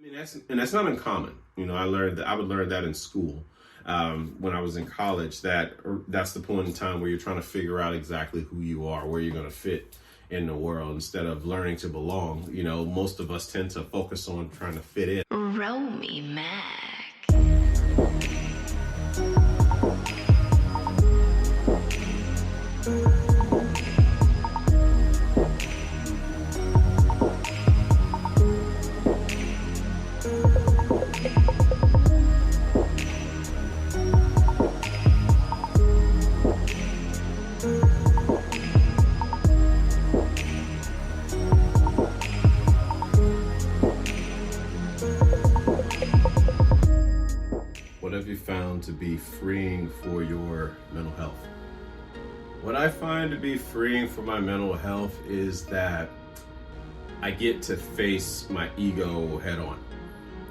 mean, that's not uncommon. I learned that I would learn that in school when I was in college. That's the point in time where you're trying to figure out exactly who you are, where you're going to fit in the world instead of learning to belong. Most of us tend to focus on trying to fit in. Roll me, Mac. What have you found to be freeing for your mental health? What I find to be freeing for my mental health is that I get to face my ego head on.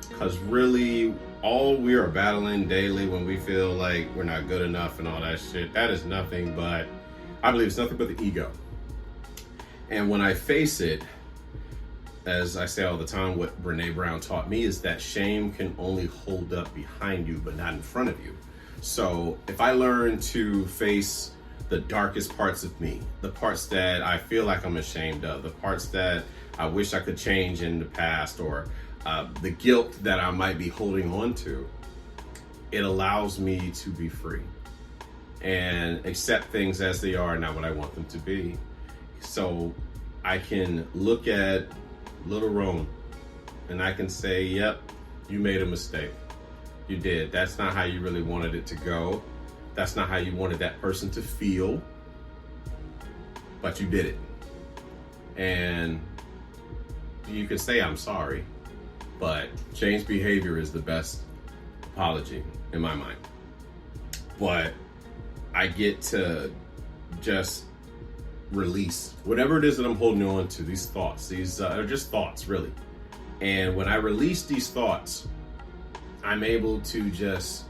Because really, all we are battling daily when we feel like we're not good enough and all that shit, that is nothing but, I believe it's nothing but the ego. And when I face it, as I say all the time, what Brene Brown taught me is that shame can only hold up behind you, but not in front of you. So if I learn to face the darkest parts of me, the parts that I feel like I'm ashamed of, the parts that I wish I could change in the past, or the guilt that I might be holding on to, it allows me to be free and accept things as they are, not what I want them to be. So I can look at little Rome and I can say, yep, you made a mistake. You did. That's not how you really wanted it to go. That's not how you wanted that person to feel, but you did it. And you can say, I'm sorry, but changed behavior is the best apology in my mind. But I get to just release whatever it is that I'm holding on to, these thoughts. These are just thoughts, really. And when I release these thoughts, I'm able to just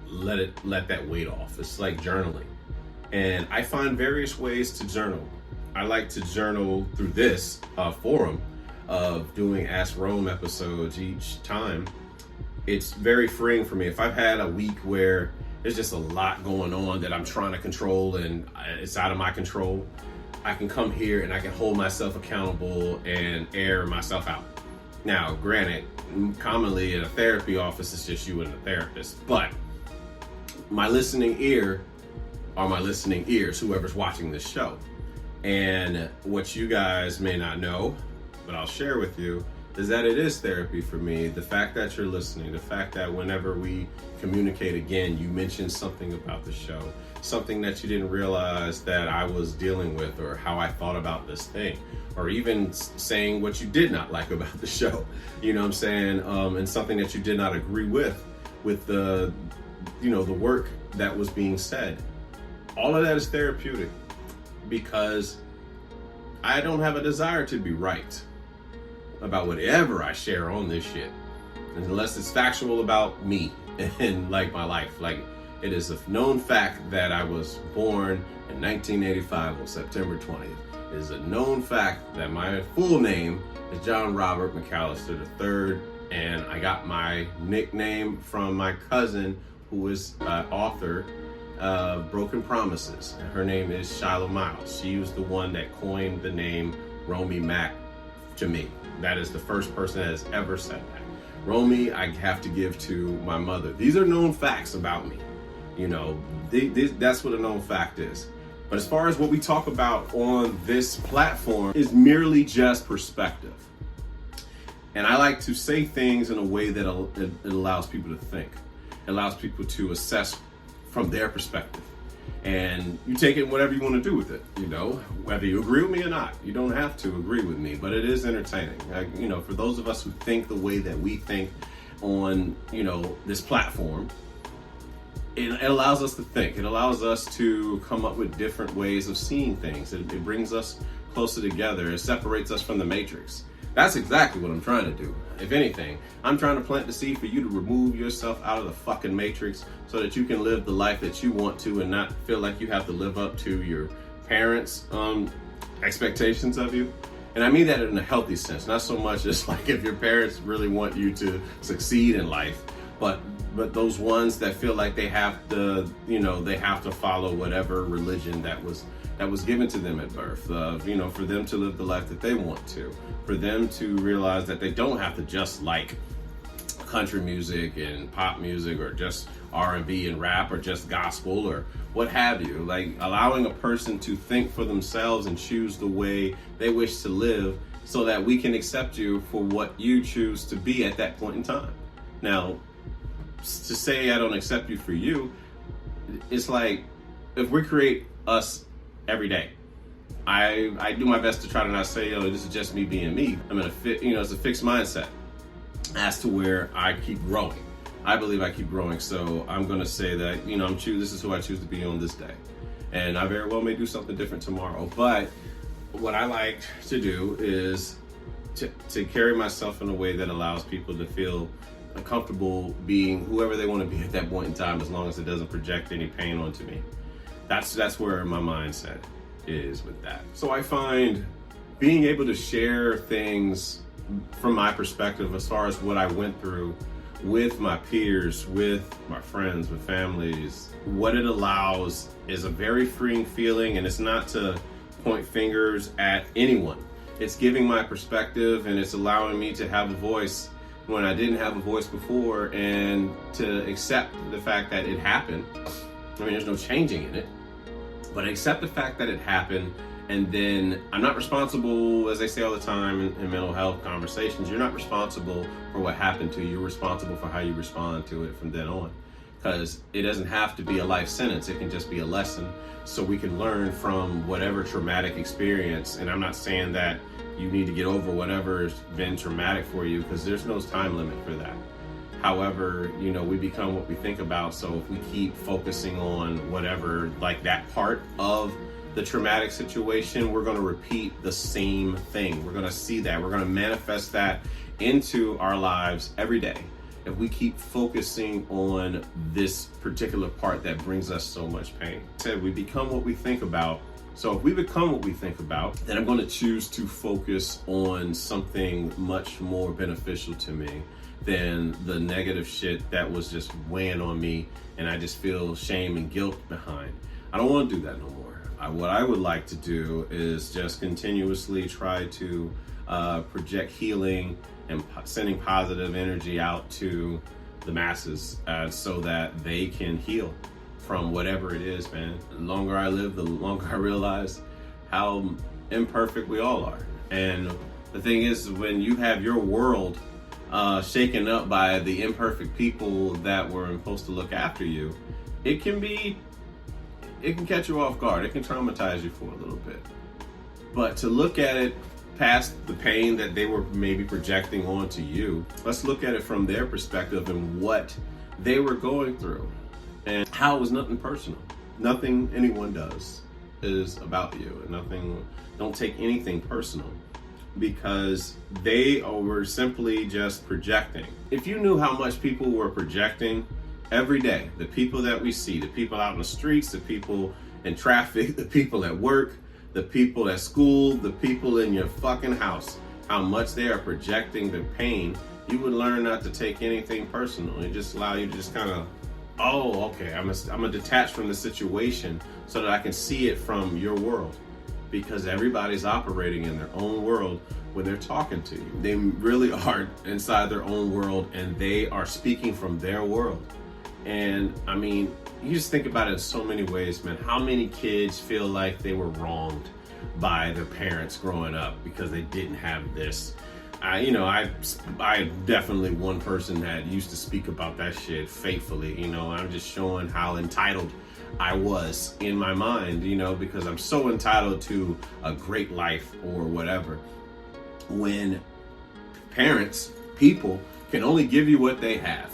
let that weight off. It's like journaling. And I find various ways to journal. I like to journal through this forum of doing Ask Rome episodes each time. It's very freeing for me. If I've had a week where there's just a lot going on that I'm trying to control and it's out of my control, I can come here and I can hold myself accountable and air myself out. Now, granted, commonly in a therapy office, it's just you and the therapist, but my listening ear are my listening ears, whoever's watching this show. And what you guys may not know, but I'll share with you, is that it is therapy for me. The fact that you're listening, the fact that whenever we communicate again, you mention something about the show, something that you didn't realize that I was dealing with, or how I thought about this thing, or even saying what you did not like about the show, you know what I'm saying? And something that you did not agree with the, the work that was being said. All of that is therapeutic because I don't have a desire to be right about whatever I share on this shit, unless it's factual about me and like my life. Like, it is a known fact that I was born in 1985 on September 20th. It is a known fact that my full name is John Robert McAllister III, and I got my nickname from my cousin, who is author of Broken Promises. Her name is Shiloh Miles. She was the one that coined the name Romy Mac to me. That is the first person that has ever said that. Romy, I have to give to my mother. These are known facts about me. That's what a known fact is. But as far as what we talk about on this platform is merely just perspective. And I like to say things in a way that it allows people to think. It allows people to assess from their perspective. And you take it whatever you want to do with it, whether you agree with me or not. You don't have to agree with me, but it is entertaining. For those of us who think the way that we think on, this platform, it allows us to think. It allows us to come up with different ways of seeing things. It brings us closer together. It separates us from the matrix. That's exactly what I'm trying to do. If anything, I'm trying to plant the seed for you to remove yourself out of the fucking matrix so that you can live the life that you want to and not feel like you have to live up to your parents' expectations of you. And I mean that in a healthy sense, not so much as like if your parents really want you to succeed in life, but those ones that feel like they have to, they have to follow whatever religion that was given to them at birth, for them to live the life that they want to, for them to realize that they don't have to just like country music and pop music or just R&B and rap or just gospel or what have you. Like allowing a person to think for themselves and choose the way they wish to live so that we can accept you for what you choose to be at that point in time. Now, to say I don't accept you for you, it's like if we create us every day, I do my best to try to not say, this is just me being me. I'm in it's a fixed mindset as to where I keep growing. I believe I keep growing, so I'm going to say that, this is who I choose to be on this day. And I very well may do something different tomorrow. But what I like to do is to carry myself in a way that allows people to feel comfortable being whoever they want to be at that point in time, as long as it doesn't project any pain onto me. That's where my mindset is with that. So I find being able to share things from my perspective as far as what I went through with my peers, with my friends, with families, what it allows is a very freeing feeling, and it's not to point fingers at anyone. It's giving my perspective, and it's allowing me to have a voice when I didn't have a voice before, and to accept the fact that it happened. I mean, there's no changing in it, but accept the fact that it happened. And then I'm not responsible, as they say all the time in mental health conversations, you're not responsible for what happened to you. You're responsible for how you respond to it from then on. Because it doesn't have to be a life sentence. It can just be a lesson so we can learn from whatever traumatic experience. And I'm not saying that you need to get over whatever's been traumatic for you, because there's no time limit for that. However, we become what we think about. So if we keep focusing on whatever, like that part of the traumatic situation, we're going to repeat the same thing. We're going to see that. We're going to manifest that into our lives every day if we keep focusing on this particular part that brings us so much pain. I said we become what we think about. So if we become what we think about, then I'm going to choose to focus on something much more beneficial to me than the negative shit that was just weighing on me and I just feel shame and guilt behind. I don't want to do that no more. What I would like to do is just continuously try to project healing and sending positive energy out to the masses so that they can heal from whatever it is, man. The longer I live, the longer I realize how imperfect we all are. And the thing is, when you have your world shaken up by the imperfect people that were supposed to look after you, it can catch you off guard. It can traumatize you for a little bit. But to look at it past the pain that they were maybe projecting onto you, let's look at it from their perspective and what they were going through and how it was nothing personal. Nothing anyone does is about you, and don't take anything personal, because they were simply just projecting. If you knew how much people were projecting every day, the people that we see, the people out in the streets, the people in traffic, the people at work, the people at school, the people in your fucking house, how much they are projecting their pain, you would learn not to take anything personal. It just allow you to just kind of, oh, okay, I'm gonna detach from the situation so that I can see it from your world, because everybody's operating in their own world when they're talking to you. They really are inside their own world, and they are speaking from their world. And I mean, you just think about it in so many ways, man. How many kids feel like they were wronged by their parents growing up because they didn't have this? I definitely one person that used to speak about that shit faithfully, I'm just showing how entitled I was in my mind, because I'm so entitled to a great life or whatever. When parents, people can only give you what they have.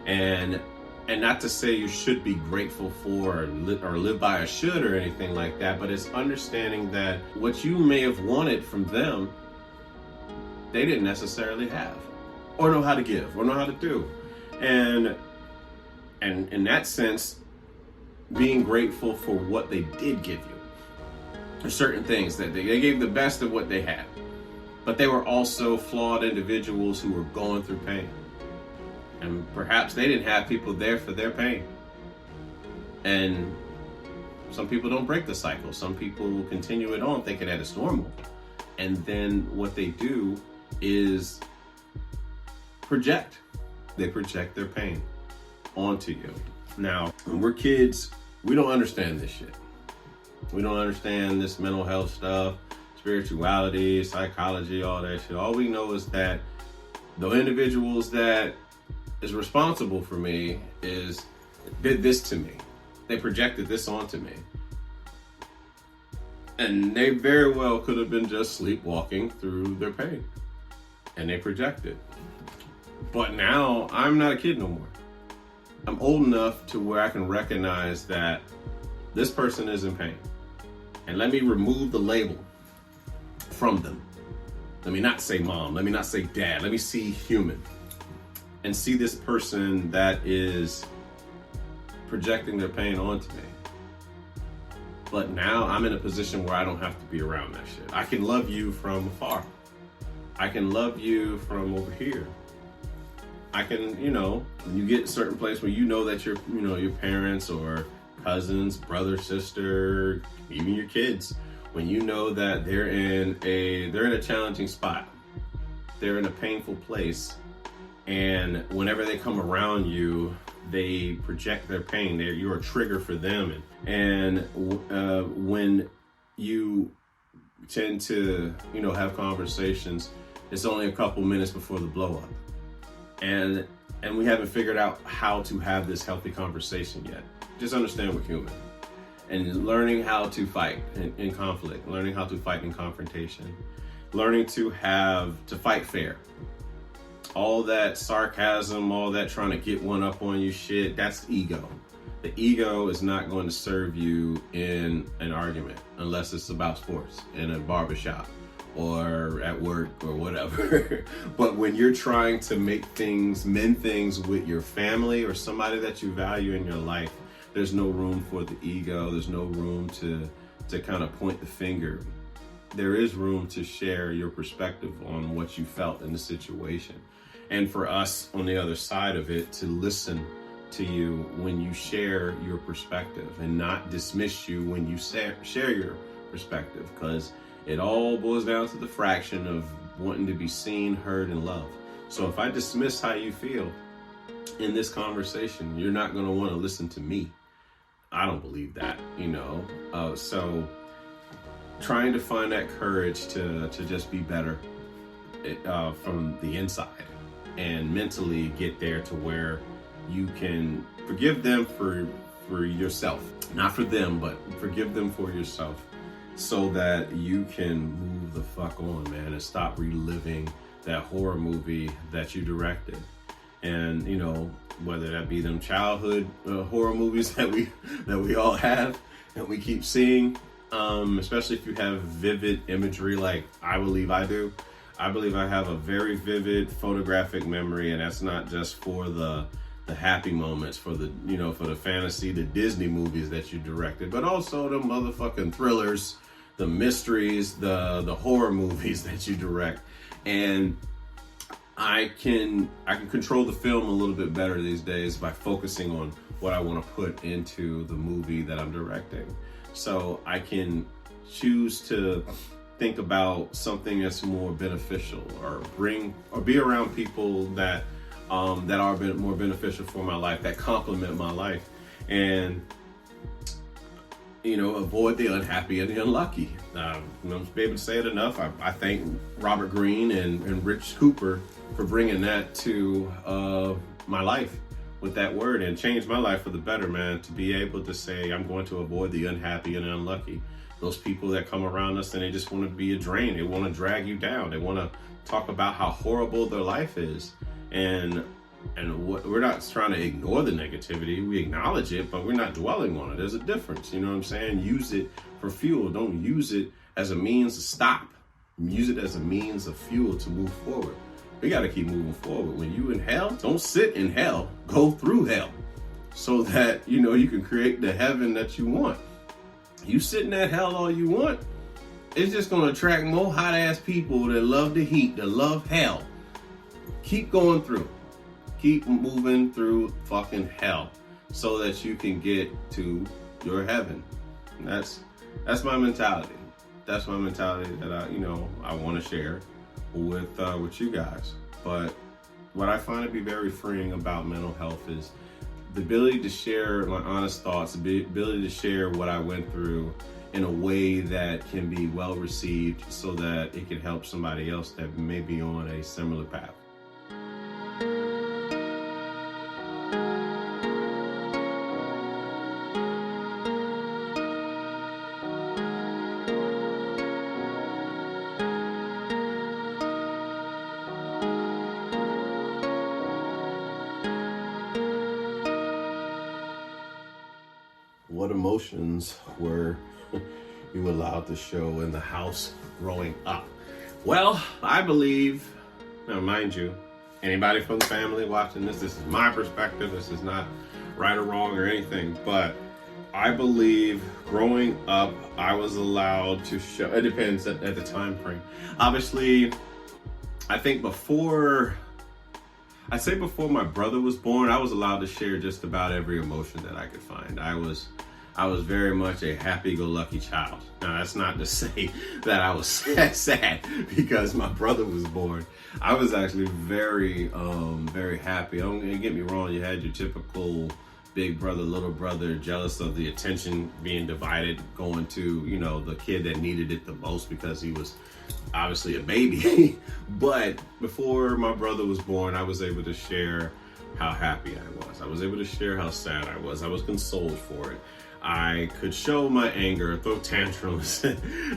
And not to say you should be grateful for or live by a should or anything like that, but it's understanding that what you may have wanted from them, they didn't necessarily have, or know how to give, or know how to do. And in that sense, being grateful for what they did give you. There's certain things that they gave the best of what they had. but they were also flawed individuals who were going through pain. And perhaps they didn't have people there for their pain. And some people don't break the cycle. Some people will continue it on thinking that it's normal. And then what they do is project. They project their pain onto you. Now, when we're kids, we don't understand this shit. We don't understand this mental health stuff, spirituality, psychology, all that shit. All we know is that the individuals that is responsible for me did this to me. They projected this onto me. And they very well could have been just sleepwalking through their pain. And they projected. But now I'm not a kid no more. I'm old enough to where I can recognize that this person is in pain. And let me remove the label from them. Let me not say mom. Let me not say dad. Let me see human. And see this person that is projecting their pain onto me. But now I'm in a position where I don't have to be around that shit. I can love you from afar. I can love you from over here. I can, when you get a certain place where you know that your parents or cousins, brother, sister, even your kids, when you know that they're in a challenging spot, they're in a painful place, and whenever they come around you, they project their pain. You're a trigger for them, and when you tend to have conversations, it's only a couple minutes before the blow up. And we haven't figured out how to have this healthy conversation yet. Just understand we're human. And learning how to fight in conflict, learning how to fight in confrontation, learning to fight fair. All that sarcasm, all that trying to get one up on you shit, that's ego. The ego is not going to serve you in an argument unless it's about sports in a barbershop or at work or whatever. But when you're trying to mend things with your family or somebody that you value in your life, there's no room for the ego. There's no room to kind of point the finger. There is room to share your perspective on what you felt in the situation. And for us on the other side of it, to listen to you when you share your perspective and not dismiss you when you share your perspective, because it all boils down to the fraction of wanting to be seen, heard, and loved. So if I dismiss how you feel in this conversation, you're not going to want to listen to me. I don't believe that, So trying to find that courage to just be better from the inside and mentally get there to where you can forgive them for yourself. Not for them, but forgive them for yourself, so that you can move the fuck on, man, and stop reliving that horror movie that you directed. And whether that be them childhood horror movies that we all have and we keep seeing, especially if you have vivid imagery like I believe I do. I believe I have a very vivid photographic memory, and that's not just for the happy moments, for the for the fantasy, the Disney movies that you directed, but also the motherfucking thrillers, the mysteries, the horror movies that you direct. And I can control the film a little bit better these days by focusing on what I want to put into the movie that I'm directing. So I can choose to think about something that's more beneficial, or be around people that are more beneficial for my life, that complement my life, and avoid the unhappy and the unlucky. Be able to say it enough. I thank Robert Greene and Rich Cooper for bringing that to my life with that word, and changed my life for the better, man. To be able to say, I'm going to avoid the unhappy and unlucky. Those people that come around us and they just want to be a drain. They want to drag you down. They want to talk about how horrible their life is. And we're not trying to ignore the negativity. We acknowledge it, but we're not dwelling on it. There's a difference. You know what I'm saying? Use it for fuel. Don't use it as a means to stop. Use it as a means of fuel to move forward. We got to keep moving forward. When you in hell, don't sit in hell. Go through hell, so that you can create the heaven that you want. You sit in that hell all you want, it's just going to attract more hot ass people that love the heat, that love hell. Keep going through. Keep moving through fucking hell so that you can get to your heaven. And that's my mentality. That's my mentality that I want to share with you guys. But what I find to be very freeing about mental health is the ability to share my honest thoughts, the ability to share what I went through in a way that can be well received so that it can help somebody else that may be on a similar path. What emotions were you allowed to show in the house growing up? Well, I believe, now mind you, anybody from the family watching this is my perspective. This is not right or wrong or anything, but I believe growing up, I was allowed to show, it depends at the time frame. Obviously, I think before my brother was born, I was allowed to share just about every emotion that I could find. I was very much a happy-go-lucky child. Now, that's not to say that I was sad because my brother was born. I was actually very happy. Don't get me wrong, you had your typical big brother, little brother, jealous of the attention being divided, going to, the kid that needed it the most because he was obviously a baby. But before my brother was born, I was able to share how happy I was. I was able to share how sad I was. I was consoled for it. I could show my anger, throw tantrums,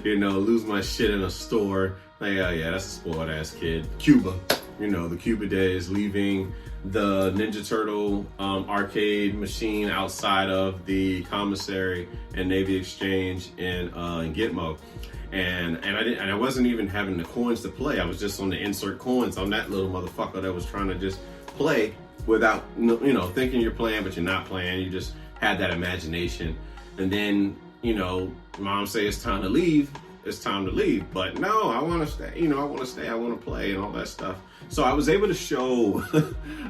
lose my shit in a store. Like, oh yeah, that's a spoiled ass kid. Cuba, the Cuba days, leaving the Ninja Turtle arcade machine outside of the commissary and Navy Exchange in Gitmo. And I wasn't even having the coins to play. I was just on the insert coins on that little motherfucker that was trying to just play without, thinking you're playing, but you're not playing. You just had that imagination. And then, mom say it's time to leave. It's time to leave. But no, I want to stay. I want to stay. I want to play and all that stuff. So I was able to show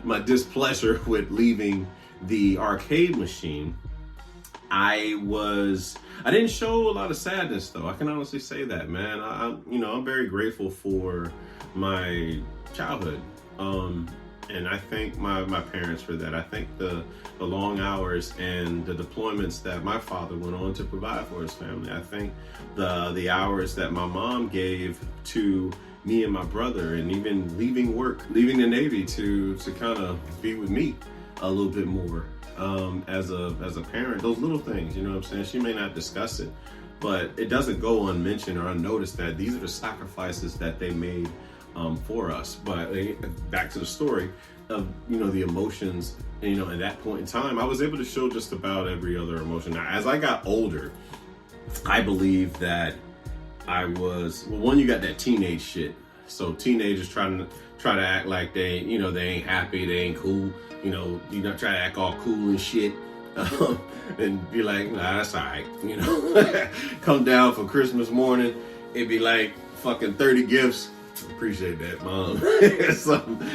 my displeasure with leaving the arcade machine. I didn't show a lot of sadness though. I can honestly say that, man. I'm very grateful for my childhood. And I thank my parents for that. I thank the long hours and the deployments that my father went on to provide for his family. I thank the hours that my mom gave to me and my brother, and even leaving work, leaving the Navy to kind of be with me a little bit more. As a parent, those little things, what I'm saying? She may not discuss it, but it doesn't go unmentioned or unnoticed that these are the sacrifices that they made for us. But back to the story of, the emotions, at that point in time, I was able to show just about every other emotion. Now, as I got older, I believe that I was, well, you got that teenage shit. So teenagers try to act like they ain't happy, they ain't cool. Try to act all cool and shit, and be like, nah, that's all right. Come down for Christmas morning, it'd be like fucking 30 gifts. Appreciate that, mom.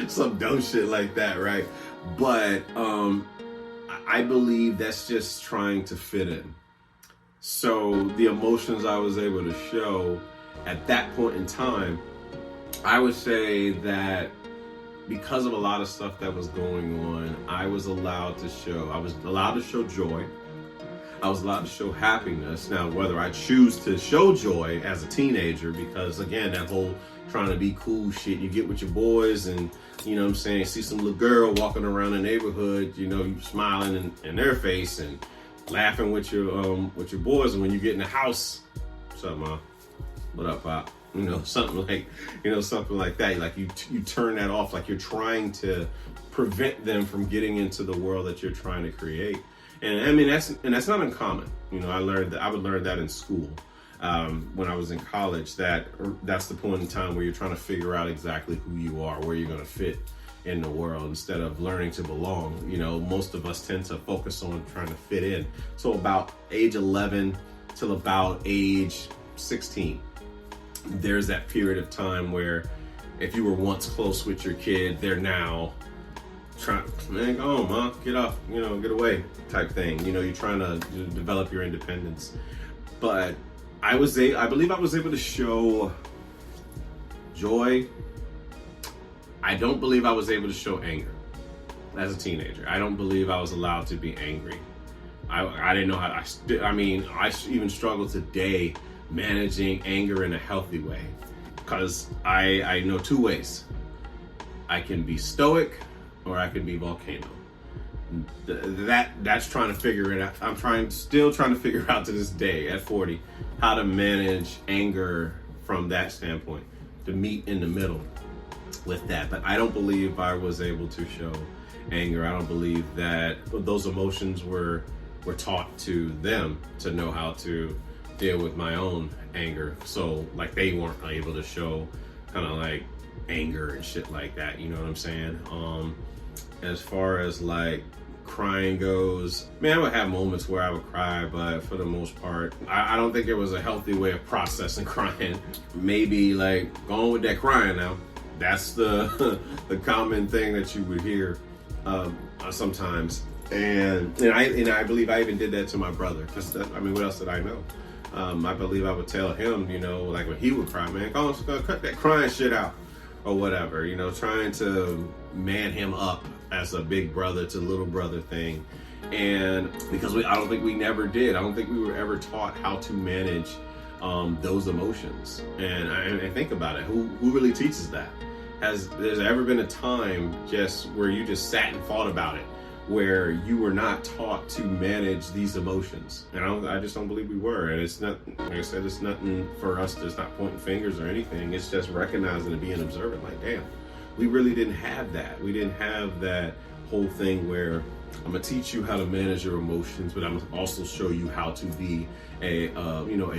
some dumb shit like that, right? But I believe that's just trying to fit in. So the emotions I was able to show at that point in time, I would say that because of a lot of stuff that was going on, I was allowed to show joy. I was allowed to show happiness. Now, whether I choose to show joy as a teenager, because again, that whole trying to be cool shit, you get with your boys and, see some little girl walking around the neighborhood, you smiling in their face and laughing with your boys. And when you get in the house, what's up, mom? What up, pop? Something like that. Like you turn that off, like you're trying to prevent them from getting into the world that you're trying to create. And I mean, that's not uncommon. I would learn that in school. When I was in college, that's the point in time where you're trying to figure out exactly who you are, where you're going to fit in the world instead of learning to belong. Most of us tend to focus on trying to fit in. So about age 11 till about age 16. there's that period of time where if you were once close with your kid, they're now trying, man, go home, huh? Get off, get away type thing. You're trying to develop your independence. But I believe I was able to show joy. I don't believe I was able to show anger as a teenager. I don't believe I was allowed to be angry. I didn't know how I even struggle today managing anger in a healthy way, because I know two ways. I can be stoic or I can be volcano. That's trying to figure it out. I'm still trying to figure out to this day at 40 how to manage anger from that standpoint, to meet in the middle with that. But I don't believe I was able to show anger. I don't believe that those emotions were taught to them to know how to deal with my own anger. So like they weren't able to show kind of like anger and shit like that. You know what I'm saying? As far as like crying goes, man, I would have moments where I would cry, but for the most part, I don't think it was a healthy way of processing crying. Maybe like going with that crying now. That's the common thing that you would hear sometimes. And I believe I even did that to my brother. Because what else did I know? I believe I would tell him, like when he would cry, man, go cut that crying shit out or whatever. Trying to man him up as a big brother to little brother thing. And because I don't think we never did. I don't think we were ever taught how to manage those emotions. And think about it. Who really teaches that? Has there's ever been a time just where you just sat and thought about it, where you were not taught to manage these emotions? And I just don't believe we were. And it's not, like I said, it's nothing for us to not pointing fingers or anything. It's just recognizing and being observant. Like, damn, we really didn't have that. We didn't have that whole thing where I'm gonna teach you how to manage your emotions, but I'm gonna also show you how to be a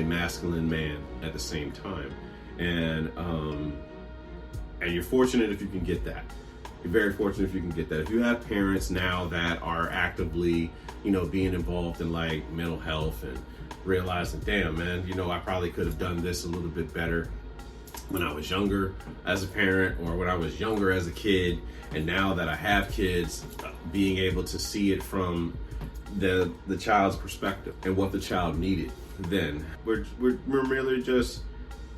masculine man at the same time. And you're fortunate if you can get that. You're very fortunate if you can get that. If you have parents now that are actively, being involved in like mental health and realizing, damn, man, I probably could have done this a little bit better when I was younger as a parent, or when I was younger as a kid. And now that I have kids, being able to see it from the child's perspective and what the child needed then. We're really just,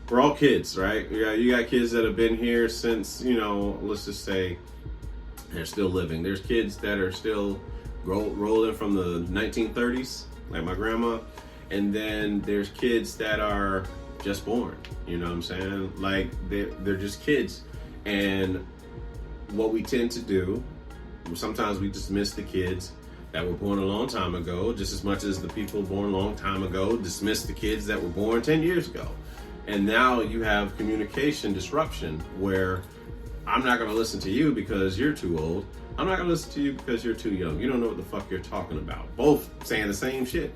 we're all kids, right? Yeah, you got kids that have been here since, let's just say they're still living. There's kids that are still rolling from the 1930s, like my grandma. And then there's kids that are just born, you know what I'm saying? Like they're just kids. And what we tend to do, sometimes we dismiss the kids that were born a long time ago, just as much as the people born a long time ago dismiss the kids that were born 10 years ago. And now you have communication disruption where I'm not going to listen to you because you're too old. I'm not going to listen to you because you're too young. You don't know what the fuck you're talking about. Both saying the same shit.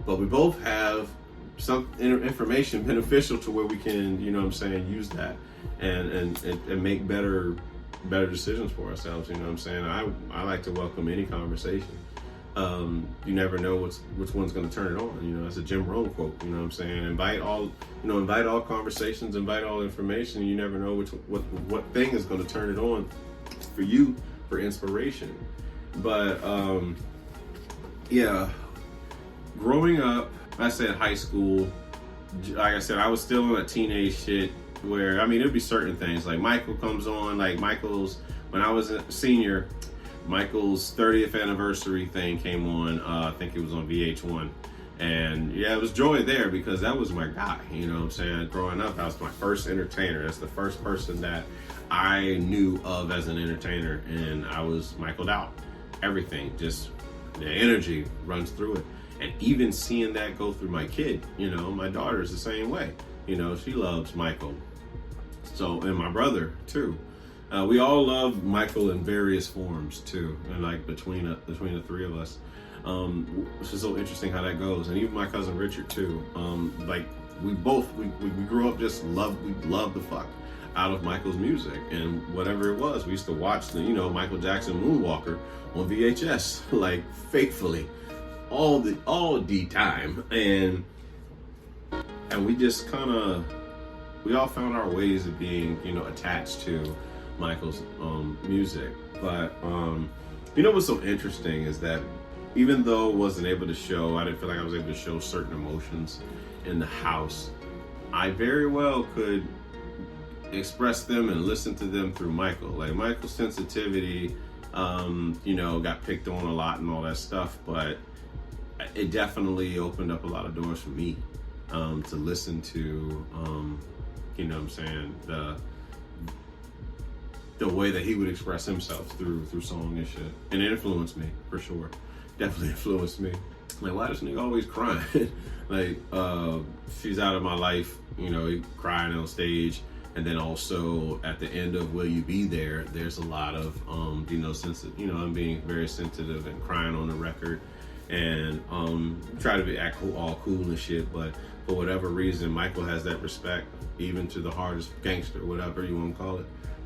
But we both have some information beneficial to where we can, use that and make better decisions for ourselves. I like to welcome any conversation. You never know which one's going to turn it on. That's a Jim Rohn quote. Invite all conversations, invite all information. You never know what thing is going to turn it on for you for inspiration. But growing up, I said high school. Like I said, I was still in a teenage shit where there'd be certain things like Michael comes on. Like when I was a senior, Michael's 30th anniversary thing came on. I think it was on VH1. And yeah, it was joy there because that was my guy. Growing up, that was my first entertainer. That's the first person that I knew of as an entertainer. And I was Michael'd out. Everything, just the energy runs through it. And even seeing that go through my kid, my daughter's the same way. She loves Michael. So, and my brother too. We all love Michael in various forms too, and like between the three of us, it's just so interesting how that goes. And even my cousin Richard too. Like we grew up just we loved the fuck out of Michael's music and whatever it was. We used to watch the Michael Jackson Moonwalker on VHS like faithfully all the time, and we just kind of we all found our ways of being, attached to Michael's music. But what's so interesting is that even though I wasn't able to show, I didn't feel like I was able to show certain emotions in the house, I very well could express them and listen to them through Michael. Like Michael's sensitivity, got picked on a lot and all that stuff, but it definitely opened up a lot of doors for me to listen to, the way that he would express himself through song and shit. And it influenced me, for sure. Definitely influenced me. Like, why this nigga always crying? Like, she's out of my life, crying on stage. And then also at the end of Will You Be There, there's a lot of, I'm being very sensitive and crying on the record. And try to be all cool and shit, but for whatever reason, Michael has that respect, even to the hardest gangster, whatever you want to call it.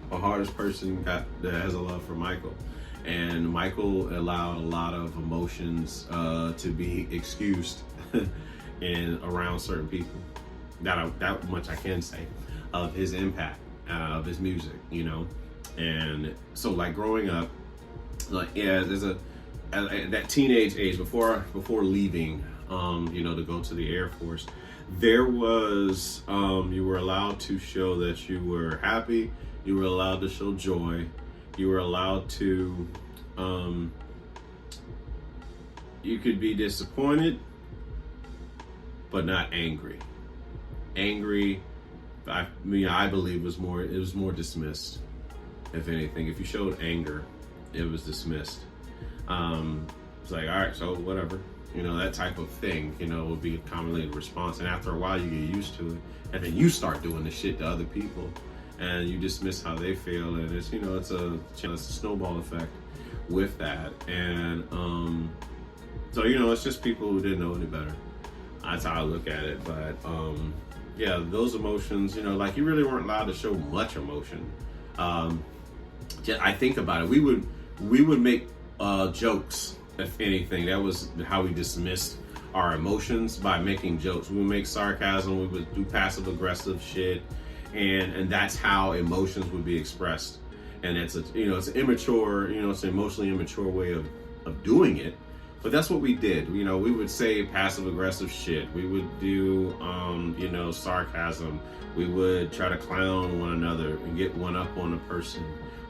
The hardest person that has a love for Michael. And Michael allowed a lot of emotions to be excused around certain people. That much I can say of his impact, of his music, And so, like, growing up, like, at that teenage age, before leaving, to go to the Air Force, there was, you were allowed to show that you were happy, you were allowed to show joy, you were allowed to, you could be disappointed, but not angry. Angry, I believe it was more dismissed. If anything, if you showed anger, it was dismissed. It's like, all right, so whatever, that type of thing, would be commonly the response. And after a while, you get used to it, and then you start doing the shit to other people, and you dismiss how they feel, and it's, it's a snowball effect with that. And so it's just people who didn't know any better. That's how I look at it. But yeah, those emotions, like, you really weren't allowed to show much emotion. I think about it, we would make jokes, if anything. That was how we dismissed our emotions, by making jokes. We would make sarcasm, we would do passive aggressive shit, and that's how emotions would be expressed. And it's it's an immature, it's an emotionally immature way of doing it. But that's what we did. We would say passive aggressive shit. We would do sarcasm. We would try to clown one another and get one up on a person.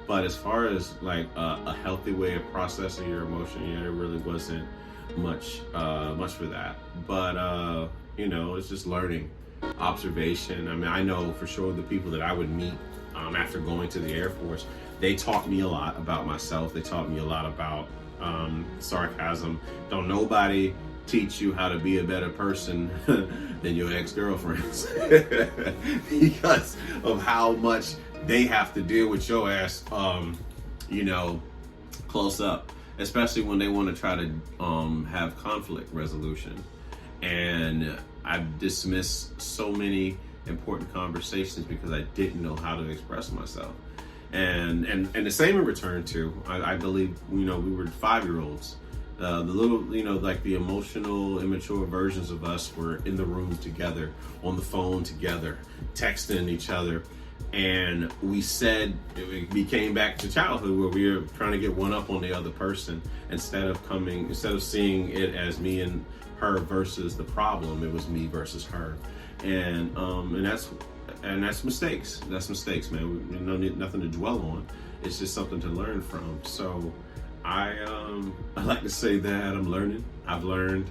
But as far as like a healthy way of processing your emotion, there really wasn't much for that. But it's just learning, observation. I mean, I know for sure the people that I would meet after going to the Air Force, they taught me a lot about myself. They taught me a lot about sarcasm. Don't nobody teach you how to be a better person than your ex-girlfriends because of how much they have to deal with your ass, close up, especially when they want to try to have conflict resolution. And I've dismissed so many important conversations because I didn't know how to express myself. And the same in return too. I believe, we were 5-year-olds. The little, like the emotional, immature versions of us were in the room together, on the phone together, texting each other. And we came back to childhood where we were trying to get one up on the other person instead of seeing it as me and her versus the problem. It was me versus her. And that's mistakes. That's mistakes, man. Nothing to dwell on. It's just something to learn from. So I like to say that I'm learning. I've learned,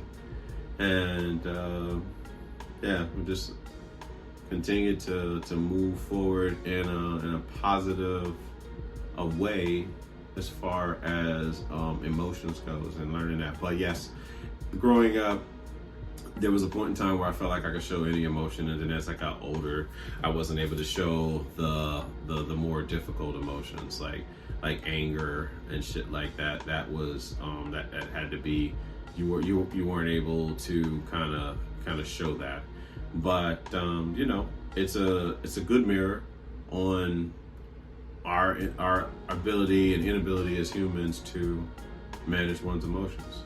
and I'm just continue to move forward in a positive way as far as emotions goes, and learning that. But yes, growing up, there was a point in time where I felt like I could show any emotion, and then as I got older, I wasn't able to show the more difficult emotions like anger and shit like that. That was that had to be, you weren't able to kind of show that. But it's a good mirror on our ability and inability as humans to manage one's emotions.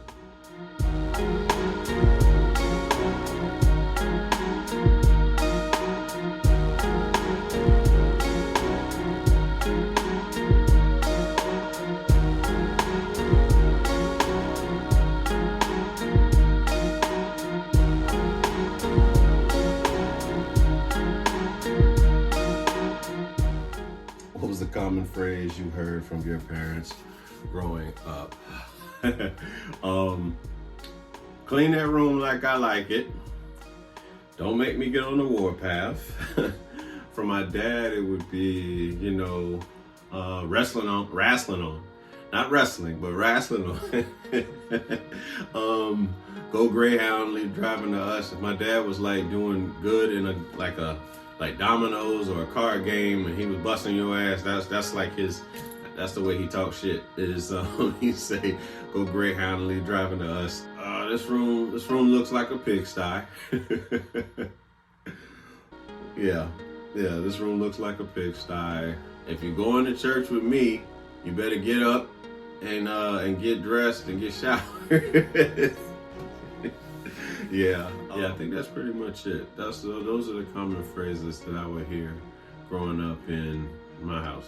common phrase you heard from your parents growing up. Clean that room like I like it. Don't make me get on the warpath. For my dad, it would be, wrestling on. Not wrestling, but wrestling on. Go Greyhound, leave driving to us. If my dad was like doing good in like dominoes or a card game and he was busting your ass, that's like that's the way he talks shit. Is he say, go Greyhound and leave driving to us. This room looks like a pigsty. Yeah, this room looks like a pigsty. If you're going to church with me, you better get up and get dressed and get showered. Yeah, I think that's pretty much it. Those are the common phrases that I would hear growing up in my house.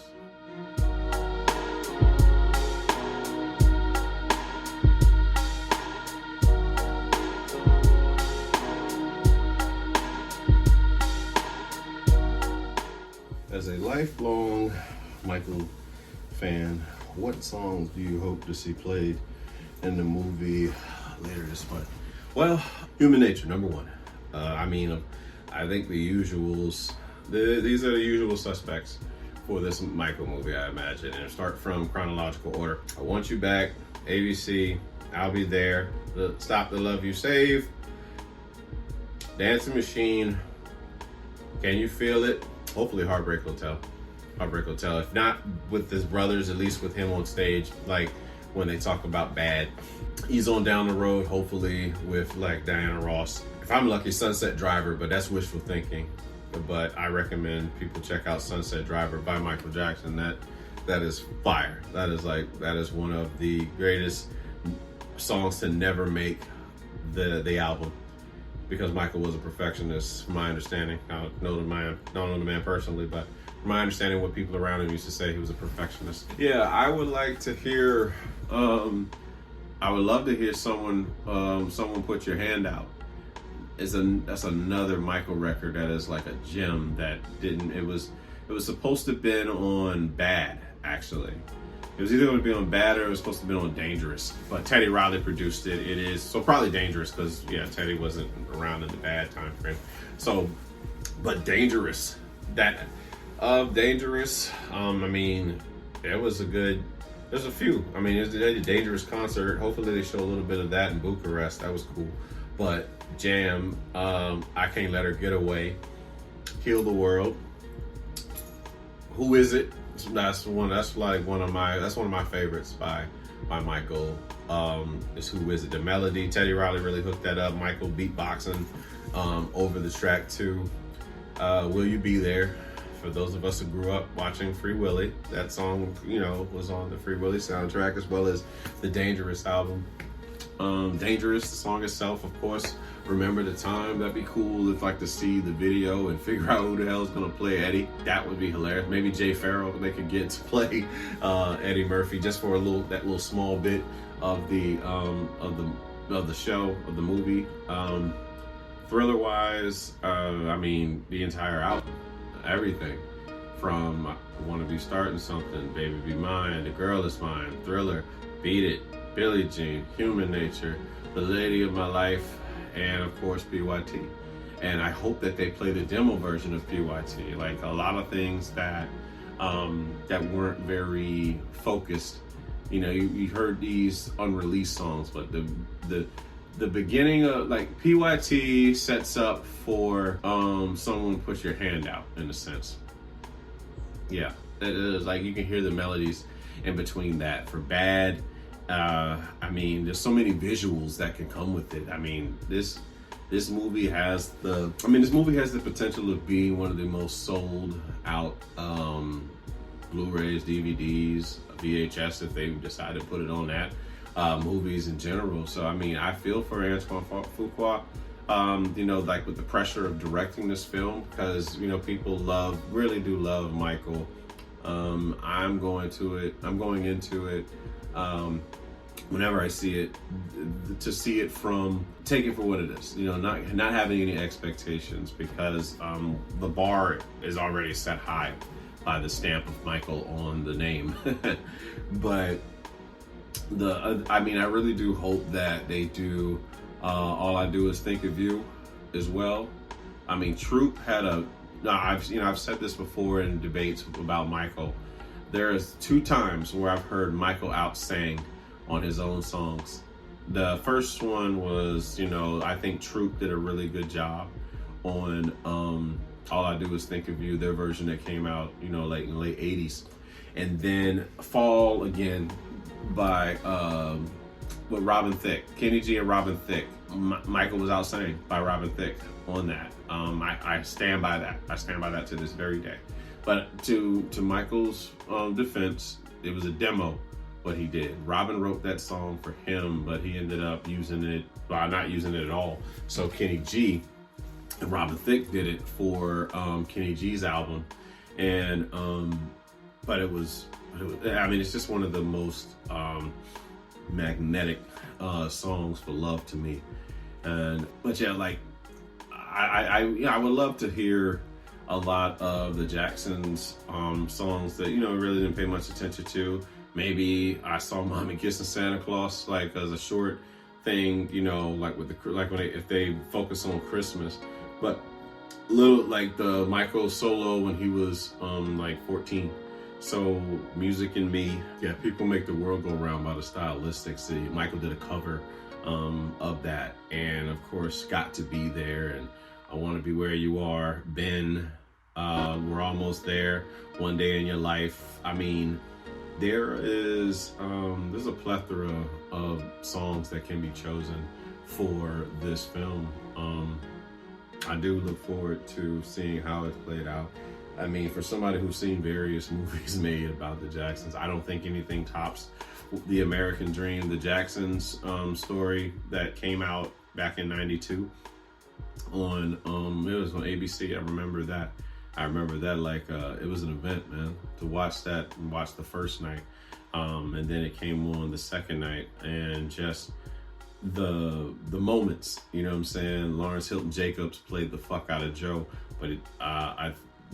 As a lifelong Michael fan, what songs do you hope to see played in the movie later this month? Well, Human Nature, number one. I think the usuals, these are the usual suspects for this Michael movie, I imagine. And start from chronological order. I Want You Back, ABC, I'll Be There, Stop the Love You Save, Dancing Machine, Can You Feel It? Hopefully Heartbreak Hotel. If not with his brothers, at least with him on stage, like when they talk about Bad. He's on Down the Road, hopefully with like Diana Ross. If I'm lucky, Sunset Driver, but that's wishful thinking. But I recommend people check out Sunset Driver by Michael Jackson. That is fire. That is one of the greatest songs to never make the album. Because Michael was a perfectionist, from my understanding. I don't know the man personally, but from my understanding, what people around him used to say, he was a perfectionist. Yeah, I would like to hear. I would love to hear someone Put Your Hand Out. That's another Michael record that is like a gem that didn't. It was supposed to have been on Bad, actually. It was either going to be on Bad or it was supposed to be on Dangerous. But Teddy Riley produced it. It is, so probably Dangerous because, yeah, Teddy wasn't around in the Bad time frame. So, but Dangerous. Dangerous, there's a few. They did a Dangerous concert. Hopefully they show a little bit of that in Bucharest. That was cool. But Jam, I Can't Let Her Get Away, Heal the World, Who Is It? That's one of my favorites by Michael. Is Who Is It? The melody, Teddy Riley really hooked that up. Michael beatboxing over the track too. Will You Be There? For those of us who grew up watching Free Willy, that song, was on the Free Willy soundtrack as well as the Dangerous album. Dangerous, the song itself, of course. Remember the Time. That'd be cool if to see the video and figure out who the hell is gonna play Eddie. That would be hilarious. Maybe Jay Farrell, they could get to play Eddie Murphy just for that little small bit of the show, of the movie. Thriller wise, the entire album, everything from I Wanna Be Starting Something, Baby Be Mine, The Girl Is Mine, Thriller, Beat It, Billie Jean, Human Nature, The Lady of My Life, and of course PYT. And I hope that they play the demo version of PYT. Like a lot of things that weren't very focused. You heard these unreleased songs, but the beginning of PYT sets up for Someone Put Your Hand Out, in a sense. Yeah, it is you can hear the melodies in between that. For Bad, there's so many visuals that can come with it. This movie has the potential of being one of the most sold out Blu-rays, DVDs, VHS if they decide to put it on that, movies in general. So I feel for Antoine Fuqua, with the pressure of directing this film, because people really do love Michael. I'm going into it whenever I see it, to see it take it for what it is, not having any expectations, because the bar is already set high by the stamp of Michael on the name. But I mean, I really do hope that they do All I Do Is Think of You as well. I mean, Troop had I've said this before in debates about Michael. There's 2 times where I've heard Michael out-sang on his own songs. The first one was, I think Troop did a really good job on All I Do Is Think of You, their version that came out, like in the late 80s. And then Fall again by with Robin Thicke, Kenny G and Robin Thicke. Michael was out-sang by Robin Thicke on that. I stand by that. I stand by that to this very day. But to Michael's defense, it was a demo what he did. Robin wrote that song for him, but he ended up using it, not using it at all. So Kenny G and Robin Thicke did it for Kenny G's album. And but it was, I mean, it's just one of the most magnetic songs for love to me. But yeah, like I would love to hear a lot of the Jacksons songs that really didn't pay much attention to. Maybe I saw Mommy Kissing Santa Claus like as a short thing, like with if they focus on Christmas. But little like the Michael solo when he was like 14. So Music and Me, yeah, People Make the World Go Round by the Stylistics. Michael did a cover of that, and of course Got to Be There, and I Want to Be Where You Are, Ben, We're Almost There, One Day in Your Life. I mean, there's a plethora of songs that can be chosen for this film. I do look forward to seeing how it's played out. I mean, for somebody who's seen various movies made about the Jacksons, I don't think anything tops The American Dream, the Jacksons story that came out back in '92 on it was on ABC. I remember that like it was an event, man, to watch that and watch the first night, and then it came on the second night, and just the moments, you know what I'm saying? Lawrence Hilton Jacobs played the fuck out of Joe, but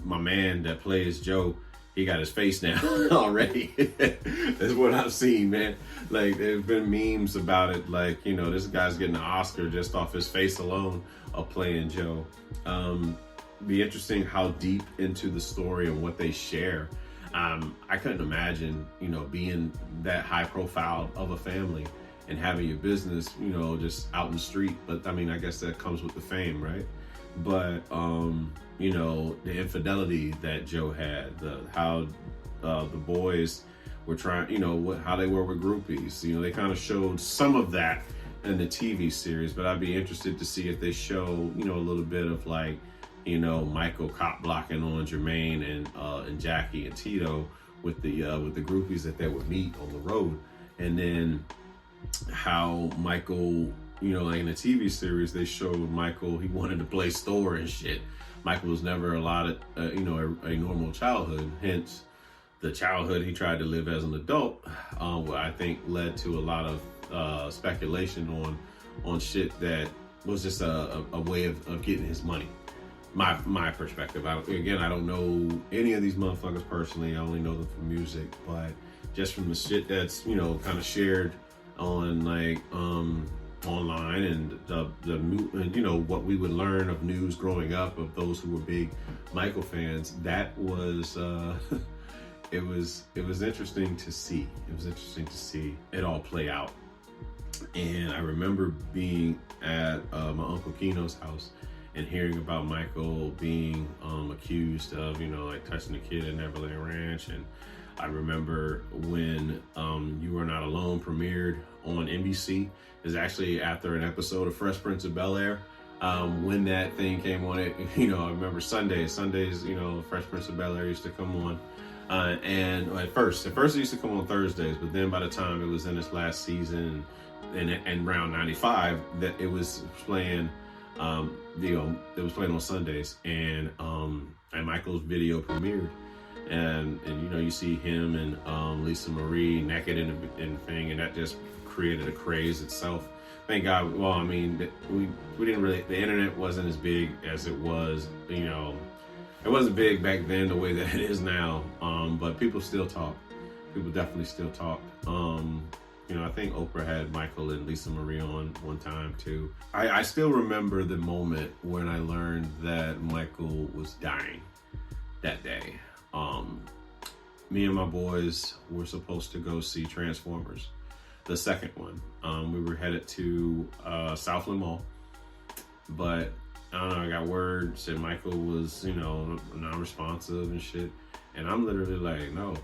my man that plays Joe, he got his face down already. That's what I've seen, man. Like, there's been memes about it, like, this guy's getting an Oscar just off his face alone of playing Joe. Be interesting how deep into the story and what they share. I couldn't imagine, being that high profile of a family and having your business, just out in the street. But I mean, I guess that comes with the fame, right? But the infidelity that Joe had, how the boys were trying, how they were with groupies. They kind of showed some of that in the TV series, but I'd be interested to see if they show, a little bit of like, Michael cop blocking on Jermaine and Jackie and Tito with the groupies that they would meet on the road, and then how Michael, like in the TV series, they showed Michael, he wanted to play store and shit. Michael was never allowed, a normal childhood. Hence, the childhood he tried to live as an adult, what I think led to a lot of speculation on shit that was just a way of getting his money. My perspective. I don't know any of these motherfuckers personally. I only know them from music, but just from the shit that's kind of shared on like online and what we would learn of news growing up of those who were big Michael fans, that was it was interesting to see. It was interesting to see it all play out. And I remember being at my Uncle Keno's house and hearing about Michael being accused of like touching a kid at Neverland Ranch. And I remember when You Are Not Alone premiered on NBC. It was actually after an episode of Fresh Prince of Bel-Air. When that thing came on, I remember Sundays, Fresh Prince of Bel-Air used to come on. And at first it used to come on Thursdays, but then by the time it was in its last season and around 95, that it was playing, it was playing on Sundays, and Michael's video premiered. And you see him and Lisa Marie naked in the thing, and that just created a craze itself. Thank God. Well, I mean, we didn't really, the internet wasn't as big as it was, It wasn't big back then the way that it is now, but people still talk. People definitely still talk. You know, I think Oprah had Michael and Lisa Marie on one time too. I still remember the moment when I learned that Michael was dying that day. Me and my boys were supposed to go see Transformers, the second one. We were headed to Southland Mall, but I don't know, I got word, said Michael was, you know, non-responsive and shit. And I'm literally like, no.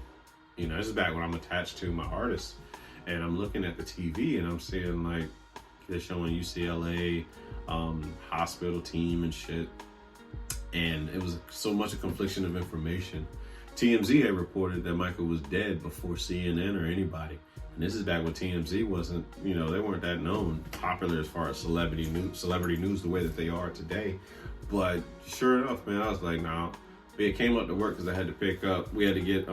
You know, this is back when I'm attached to my artist. And I'm looking at the TV and I'm seeing like, they're showing UCLA hospital team and shit. And it was so much a confliction of information. TMZ had reported that Michael was dead before CNN or anybody. And this is back when TMZ wasn't, you know, they weren't that popular as far as celebrity news the way that they are today. But sure enough, man, I was like, nah. We had came up to work because I had to pick up, we had to get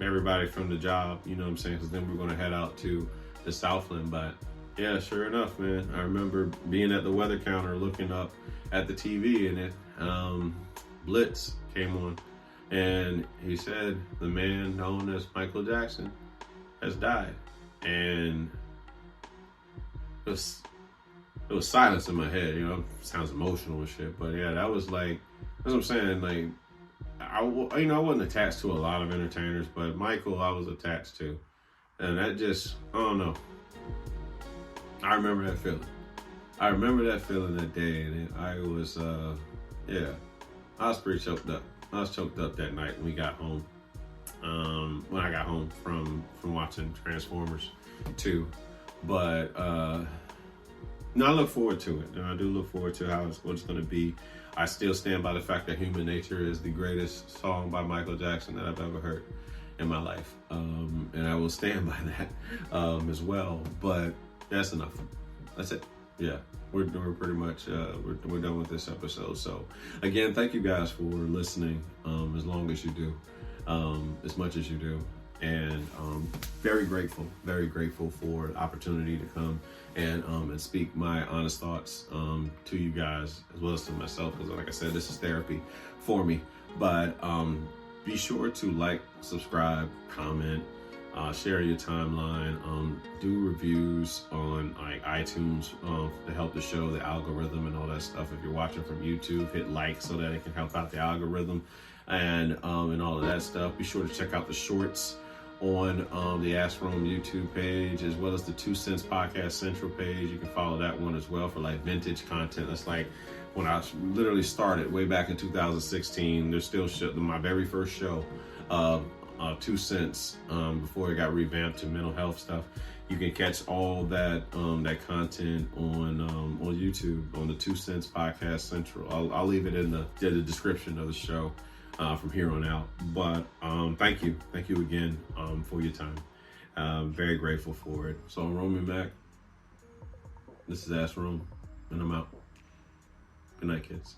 everybody from the job, you know what I'm saying? Because then we were going to head out to the Southland. But yeah, sure enough, man, I remember being at the weather counter looking up at the TV and it, Blitz came on. And he said, the man known as Michael Jackson has died. And it was silence in my head, you know, it sounds emotional and shit. But yeah, that was like, that's what I'm saying, like, I wasn't attached to a lot of entertainers, but Michael I was attached to. And that just, I don't know. I remember that feeling. I remember that feeling that day, and I was, yeah, I was pretty choked up. I was choked up that night when we got home. When I got home from watching Transformers 2. But, no, I look forward to it. And I do look forward to what it's going to be. I still stand by the fact that Human Nature is the greatest song by Michael Jackson that I've ever heard in my life. And I will stand by that as well. But that's enough. That's it. Yeah, we're pretty much, we're done with this episode. So again, thank you guys for listening as long as you do, as much as you do. And very grateful for the opportunity to come and speak my honest thoughts to you guys as well as to myself, because like I said, this is therapy for me. But be sure to like, subscribe, comment, share your timeline, do reviews on like iTunes to help the show, the algorithm and all that stuff. If you're watching from YouTube, hit like so that it can help out the algorithm and all of that stuff. Be sure to check out the shorts on the Ask Rome YouTube page, as well as the J.E.T.Sense Podcast Central page. You can follow that one as well for like vintage content. That's like when I literally started way back in 2016. There's still my very first show, J.E.T.Sense, before it got revamped to mental health stuff. You can catch all that that content on YouTube on the J.E.T.Sense Podcast Central. I'll leave it in the description of the show from here on out. But thank you again for your time. Very grateful for it. So I'm Roman Mac. This is Ask Rome, and I'm out. Good night, kids.